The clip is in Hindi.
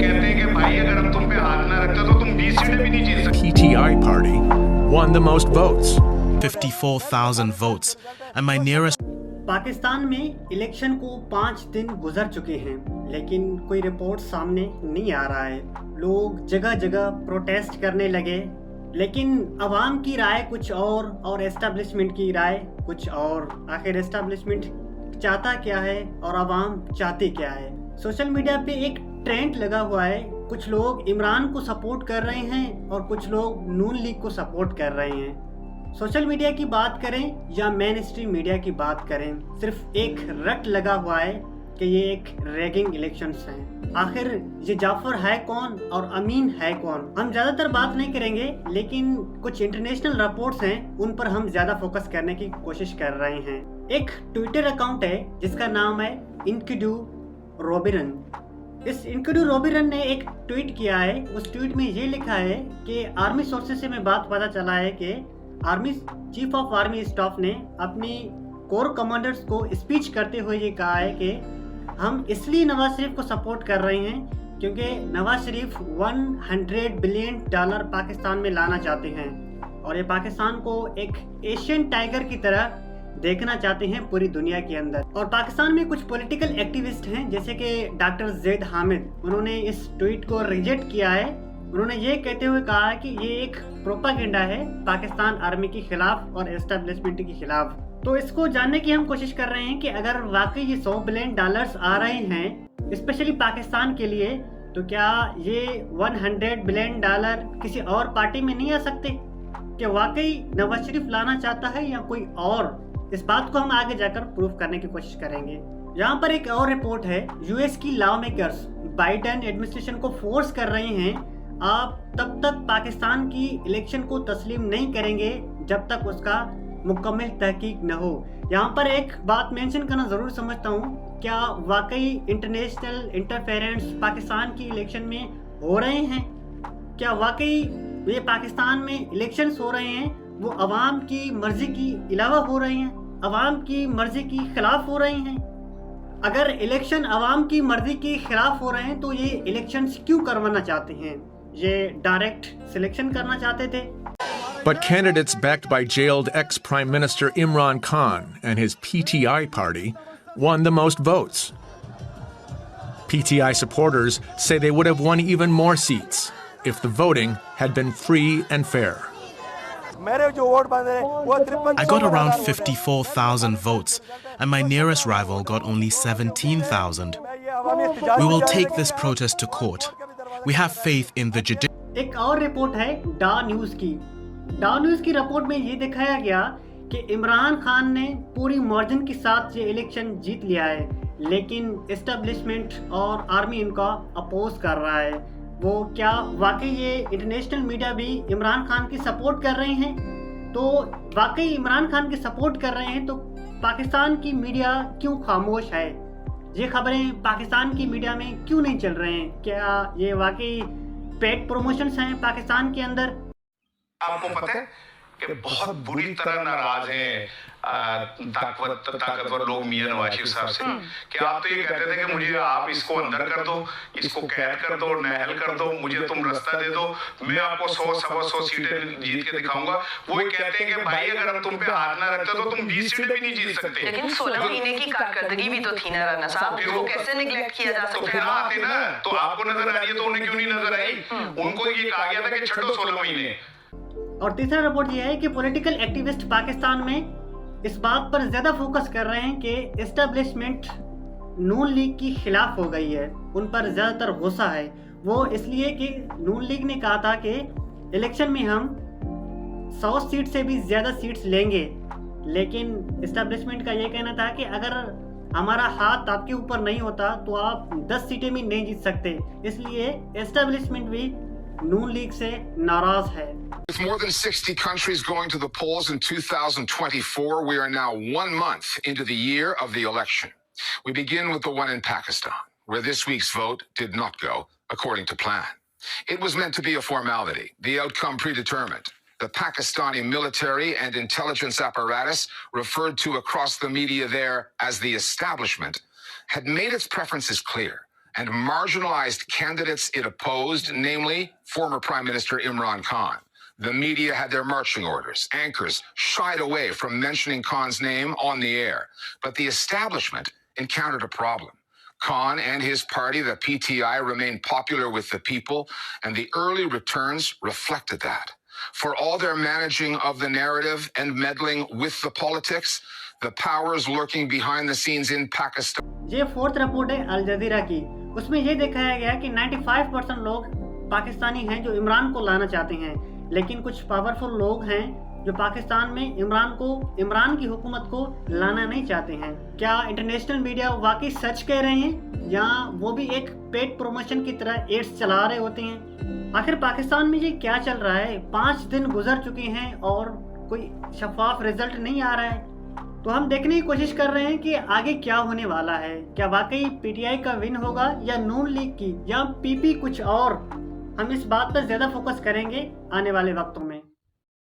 कहते हैं कि भाई अगर हम तुम पे हाथ ना रखते तो तुम 20 सीटें भी नहीं जीत सकते। PTI party won the most votes, 54,000 votes, and my nearest. Pakistan में इलेक्शन को 5 दिन गुजर चुके हैं, लेकिन कोई रिपोर्ट सामने नहीं आ रहा है। लोग जगह जगह प्रोटेस्ट करने लगे, लेकिन अवाम की राय कुछ और एस्टेब्लिशमेंट की राय कुछ और। आखिर एस्टेब्लिशमेंट चाहता क्या है और अवाम चाहती क्या है? सोशल मीडिया पे एक ट्रेंड लगा हुआ है। कुछ लोग इमरान को सपोर्ट कर रहे हैं और कुछ लोग नून लीग को सपोर्ट कर रहे हैं। सोशल मीडिया की बात करें या मेन स्ट्रीम मीडिया की बात करें, सिर्फ एक रट लगा हुआ है कि ये एक रैगिंग इलेक्शंस हैं। आखिर ये जाफर है कौन और अमीन है कौन? हम ज्यादातर बात नहीं करेंगे, लेकिन कुछ इंटरनेशनल रिपोर्ट्स हैं उन पर हम ज्यादा फोकस करने की कोशिश कर रहे हैं। एक ट्विटर अकाउंट है जिसका नाम है इनकिडू रोबिरन। इस इनकिडू रोबिरन ने एक ट्वीट किया है। उस ट्वीट में ये लिखा है कि आर्मी सोर्सेज से में बात पता चला है कि army chief of army staff ने अपनी कोर कमांडर्स को स्पीच करते हुए ये कहा है कि हम इसलिए नवाज शरीफ को सपोर्ट कर रहे हैं क्योंकि नवाज शरीफ $100 बिलियन पाकिस्तान में लाना चाहते हैं और ये पाकिस्तान को एक एशियन टाइगर की तरह देखना चाहते हैं पूरी दुनिया के अंदर। और पाकिस्तान में कुछ पॉलिटिकल एक्टिविस्ट हैं जैसे कि डॉक्टर जैद हामिद, उन्होंने इस ट्वीट को रिजेक्ट किया है। उन्होंने ये कहते हुए कहा कि ये एक प्रोपागेंडा है पाकिस्तान आर्मी के खिलाफ और एस्टेब्लिशमेंट के खिलाफ। तो इसको जानने की हम कोशिश कर रहे हैं कि अगर वाकई ये $100 बिलियन आ रहे हैं स्पेशली पाकिस्तान के लिए, तो क्या ये $100 बिलियन किसी और पार्टी में नहीं आ सकते? क्या वाकई नवाज शरीफ लाना चाहता है या कोई और? इस बात को हम आगे जाकर प्रूफ करने की कोशिश करेंगे। यहाँ पर एक और रिपोर्ट है, यूएस की लॉ मेकर्स बाइडेन एडमिनिस्ट्रेशन को फोर्स कर रहे हैं, आप तब तक पाकिस्तान की इलेक्शन को तस्लीम नहीं करेंगे जब तक उसका मुकम्मल तहकीक न हो। यहाँ पर एक बात मेंशन करना जरूर समझता हूँ, क्या वाकई इंटरनेशनल इंटरफेरेंस पाकिस्तान की इलेक्शन में हो रहे हैं? क्या वाकई ये पाकिस्तान में इलेक्शंस हो रहे हैं वो अवाम की मर्जी की अलावा हो रहे हैं, अवाम की मर्जी की खिलाफ हो रहे हैं? अगर इलेक्शन अवाम की मर्जी के खिलाफ हो रहे हैं तो ये इलेक्शंस क्यों करवाना चाहते हैं? ये डायरेक्ट सिलेक्शन करना चाहते थे। But candidates backed by jailed ex-Prime Minister Imran Khan and his PTI party won the most votes. PTI supporters say they would have won even more seats if the voting had been free and fair. I got around 54,000 votes, and my nearest rival got only 17,000. We will take this protest to court. We have faith in the judiciary. एक और रिपोर्ट है डा न्यूज की। डा न्यूज की रिपोर्ट में ये दिखाया गया कि इमरान खान ने पूरी मार्जिन के साथ ये इलेक्शन जीत लिया है, लेकिन एस्टेब्लिशमेंट और आर्मी इनका अपोज कर रहा है। वो क्या वाकई ये इंटरनेशनल मीडिया भी इमरान खान की सपोर्ट कर रहे हैं? तो वाकई इमरान खान की सपोर्ट कर रहे हैं तो पाकिस्तान की मीडिया क्यों खामोश है? ये खबरें पाकिस्तान की मीडिया में क्यों नहीं चल रहे हैं? क्या ये वाकई पेड प्रमोशंस हैं पाकिस्तान के अंदर? आपको पता है कि बहुत बुरी तरह नाराज हैं ताकतवर लोग मियां नवाज शरीफ साहब से कि आप तो ये कहते थे कि मुझे आप इसको अंदर कर दो, इसको कैद कर दो, नहल कर दो, मुझे तुम रास्ता दे दो, मैं आपको 100 सीटें जीत के दिखाऊंगा। वो कहते हैं कि भाई अगर हम तुम पे हाथ ना रखते तो तुम 20 सीटें भी नहीं जीत सकते। लेकिन 16 महीने की कारकर्दगी भी तो थी ना राना साहब, वो कैसे निगलेक्ट किया जा सकता है? आते ना तो आपको नजर आ रही है तो उन्हें क्यों नहीं नजर आई? उनको ये कहा गया था कि छठो 16 महीने। और तीसरा रिपोर्ट यह है कि पॉलिटिकल एक्टिविस्ट पाकिस्तान में इस बात पर ज्यादा फोकस कर रहे हैं कि एस्टेब्लिशमेंट नून लीग की खिलाफ हो गई है, उन पर ज्यादातर गुस्सा है। वो इसलिए कि नून लीग ने कहा था कि इलेक्शन में हम 100 सीट से भी ज्यादा सीट्स लेंगे, लेकिन एस्टेब्लिशमेंट का ये कहना था कि अगर हमारा हाथ आपके ऊपर नहीं होता तो आप 10 सीटें भी नहीं जीत सकते। इसलिए एस्टेब्लिशमेंट भी नून लीग से नाराज है। With more than 60 countries going to the polls in 2024, we are now 1 month into the year of the election. We begin with the one in Pakistan, where this week's vote did not go according to plan. It was meant to be a formality, the outcome predetermined. The Pakistani military and intelligence apparatus, referred to across the media there as the establishment, had made its preferences clear and marginalized candidates it opposed, namely former Prime Minister Imran Khan. The media had their marching orders. Anchors shied away from mentioning Khan's name on the air. But the establishment encountered a problem. Khan and his party, the PTI, remained popular with the people, and the early returns reflected that. For all their managing of the narrative and meddling with the politics, the powers lurking behind the scenes in Pakistan. ये फोर्थ रिपोर्ट है अल जजीरा की। उसमें ये दिखाया गया कि 95% लोग पाकिस्तानी हैं जो इमरान को लाना चाहते हैं, लेकिन कुछ पावरफुल लोग हैं जो पाकिस्तान में इमरान की हुकूमत को लाना नहीं चाहते हैं। क्या इंटरनेशनल मीडिया वाकई सच कह रहे हैं या वो भी एक पेड प्रमोशन की तरह एड्स चला रहे होते हैं? आखिर पाकिस्तान में ये क्या चल रहा है? 5 दिन गुजर चुके हैं और कोई शफाफ रिजल्ट नहीं आ रहा है। तो हम देखने की कोशिश कर रहे हैं कि आगे क्या होने वाला है। क्या वाकई पीटीआई का विन होगा या नून लीग की या पीपी कुछ और? हम इस बात पर ज्यादा फोकस करेंगे आने वाले वक्तों में।